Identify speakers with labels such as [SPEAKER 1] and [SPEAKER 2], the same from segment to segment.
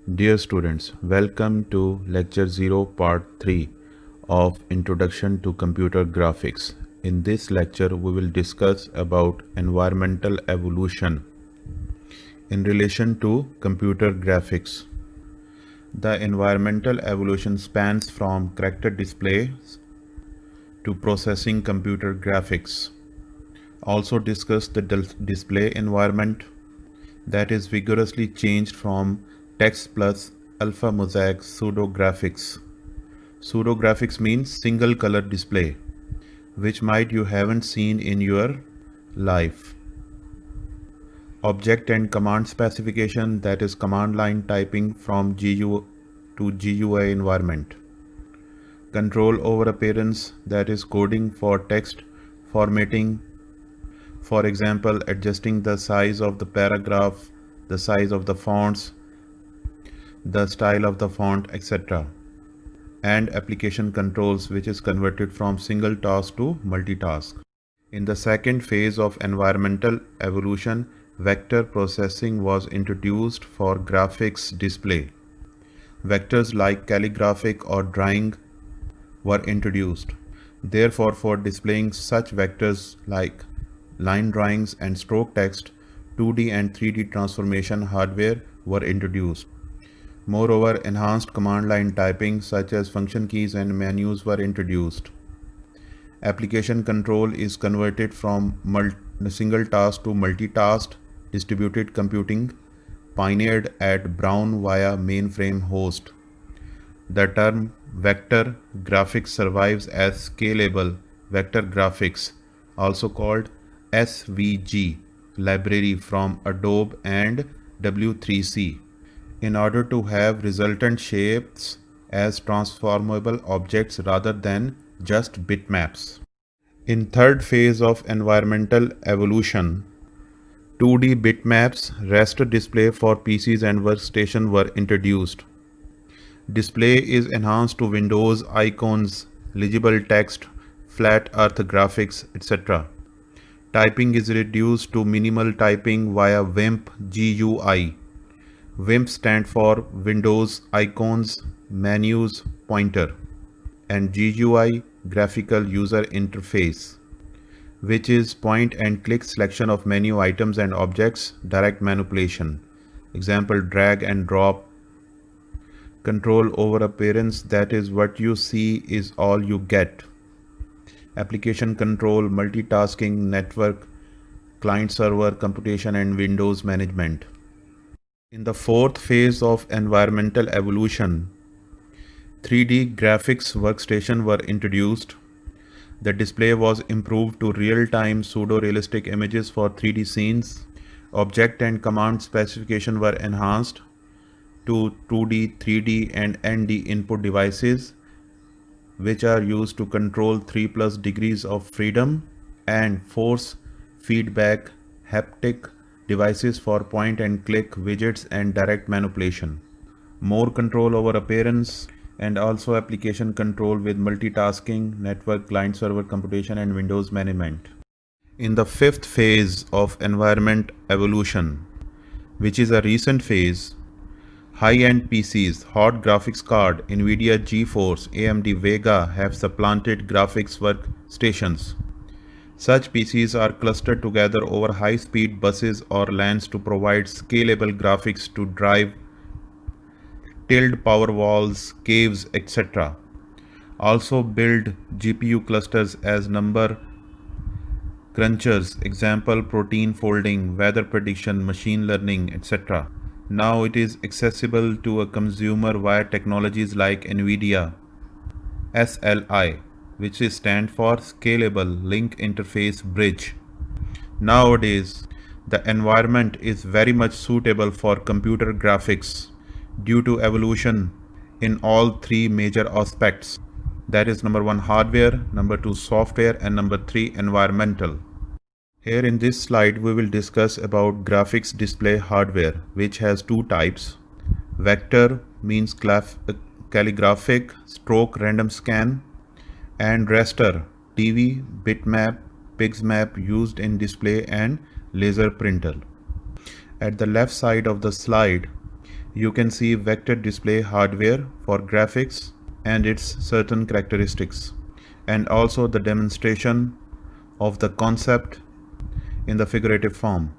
[SPEAKER 1] Dear students, welcome to Lecture 0 Part 3 of Introduction to Computer Graphics. In this lecture, we will discuss about environmental evolution in relation to computer graphics. The environmental evolution spans from character displays to processing computer graphics. Also discuss the display environment that is vigorously changed from text plus alpha mosaic pseudo-graphics. Pseudo-graphics means single color display, which might you haven't seen in your life. Object and command specification, that is command line typing from GUI to GUI environment. Control over appearance, that is coding for text formatting. For example, adjusting the size of the paragraph, the size of the fonts, the style of the font, etc. And application controls, which is converted from single task to multitask. In the second phase of environmental evolution, vector processing was introduced for graphics display. Vectors like calligraphic or drawing were introduced. Therefore, for displaying such vectors like line drawings and stroke text, 2D and 3D transformation hardware were introduced. Moreover, enhanced command line typing such as function keys and menus were introduced. Application control is converted from single task to multitask distributed computing, pioneered at Brown via mainframe host. The term vector graphics survives as scalable vector graphics, also called SVG library from Adobe and W3C, in order to have resultant shapes as transformable objects rather than just bitmaps. In third phase of environmental evolution, 2D bitmaps, raster display for PCs and workstation were introduced. Display is enhanced to windows, icons, legible text, flat earth graphics, etc. Typing is reduced to minimal typing via WIMP GUI. WIMP stand for Windows Icons Menus Pointer, and GUI Graphical User Interface, which is point and click selection of menu items and objects, direct manipulation. Example, drag and drop. Control over appearance, that is what you see is all you get. Application control, multitasking, network, client server computation, and Windows management. In the fourth phase of environmental evolution, 3D graphics workstation were introduced. The display was improved to real-time pseudo-realistic images for 3D scenes. Object and command specification were enhanced to 2D, 3D, and ND input devices, which are used to control 3+ degrees of freedom, and force feedback haptic devices for point and click widgets and direct manipulation. More control over appearance, and also application control with multitasking, network, client server computation, and Windows management. In the fifth phase of environment evolution, which is a recent phase, high-end PCs, hot graphics card, NVIDIA GeForce, AMD Vega have supplanted graphics workstations. Such PCs are clustered together over high-speed buses or LANs to provide scalable graphics to drive tiled power walls, caves, etc. Also build GPU clusters as number crunchers, example protein folding, weather prediction, machine learning, etc. Now it is accessible to a consumer via technologies like NVIDIA SLI, which is stand for Scalable Link Interface Bridge. Nowadays, the environment is very much suitable for computer graphics due to evolution in all three major aspects. That is number 1 hardware, number 2 software, and number 3 environmental. Here in this slide we will discuss about graphics display hardware, which has two types. Vector means calligraphic stroke random scan, and raster TV, bitmap, pixmap used in display and laser printer. At the left side of the slide You can see vector display hardware for graphics and its certain characteristics, and also the demonstration of the concept in the figurative form.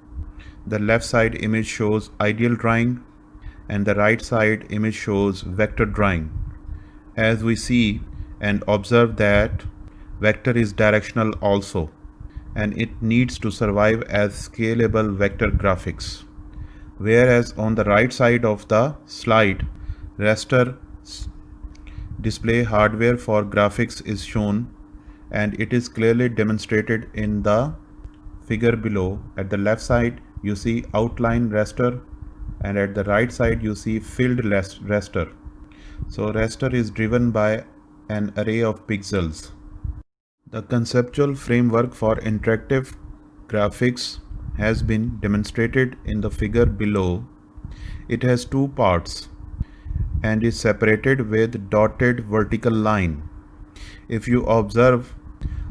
[SPEAKER 1] The left side image shows ideal drawing and the right side image shows vector drawing. As we see and observe that vector is directional also, and it needs to survive as scalable vector graphics. Whereas on the right side of the slide, raster display hardware for graphics is shown, and it is clearly demonstrated in the figure below. At the left side you see outline raster, and at the right side you see filled raster. So raster is driven by an array of pixels. The conceptual framework for interactive graphics has been demonstrated in the figure below. It has two parts and is separated with dotted vertical line. If you observe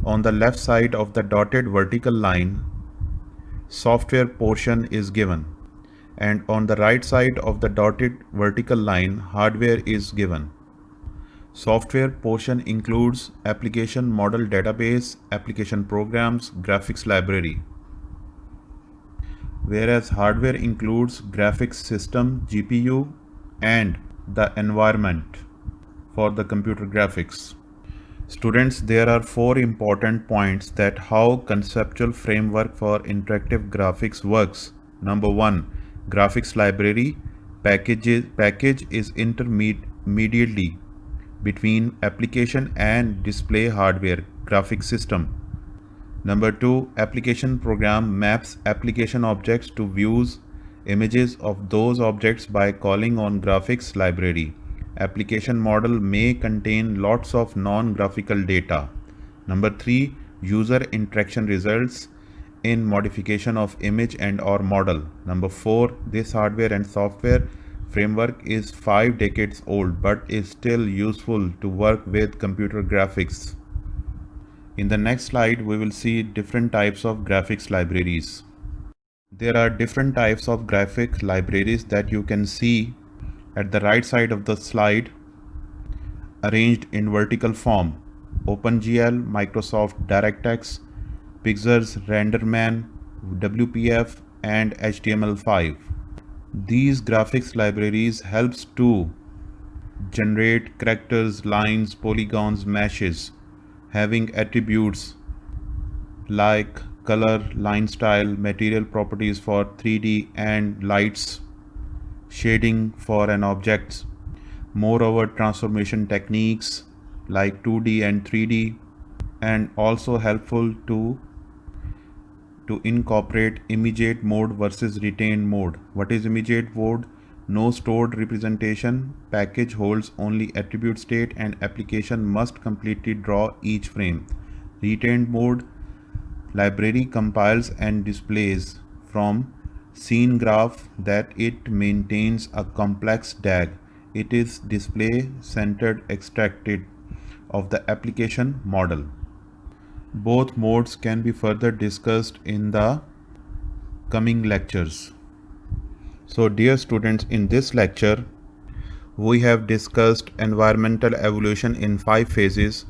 [SPEAKER 1] on the left side of the dotted vertical line, software portion is given, and on the right side of the dotted vertical line, hardware is given. Software portion includes application model database, application programs, graphics library. Whereas hardware includes graphics system, GPU, and the environment for the computer graphics. Students, there are four important points that how conceptual framework for interactive graphics works. Number one, graphics library package is intermediately between application and display hardware graphics system. Number two, application program maps application objects to views images of those objects by calling on graphics library. Application model may contain lots of non-graphical data. Number three, user interaction results in modification of image and or model. Number four, this hardware and software framework is 5 decades old but is still useful to work with computer graphics. In the next slide, we will see different types of graphics libraries. There are different types of graphic libraries that you can see at the right side of the slide, arranged in vertical form. OpenGL, Microsoft DirectX, Pixar's RenderMan, WPF, and HTML5. These graphics libraries helps to generate characters, lines, polygons, meshes, having attributes like color, line style, material properties for 3D, and lights, shading for an object. Moreover, transformation techniques like 2D and 3D, and also helpful to incorporate immediate mode versus retained mode. What is immediate mode? No stored representation, package holds only attribute state, and application must completely draw each frame. Retained mode, library compiles and displays from scene graph that it maintains a complex DAG. It is display centered extracted of the application model. Both modes can be further discussed in the coming lectures. So dear students, in this lecture we have discussed environmental evolution in 5 phases,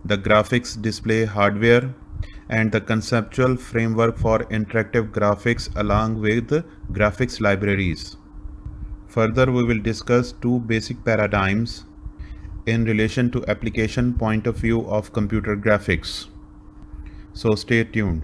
[SPEAKER 1] the graphics display hardware, and the conceptual framework for interactive graphics along with graphics libraries. Further, we will discuss 2 basic paradigms in relation to application point of view of computer graphics. So stay tuned.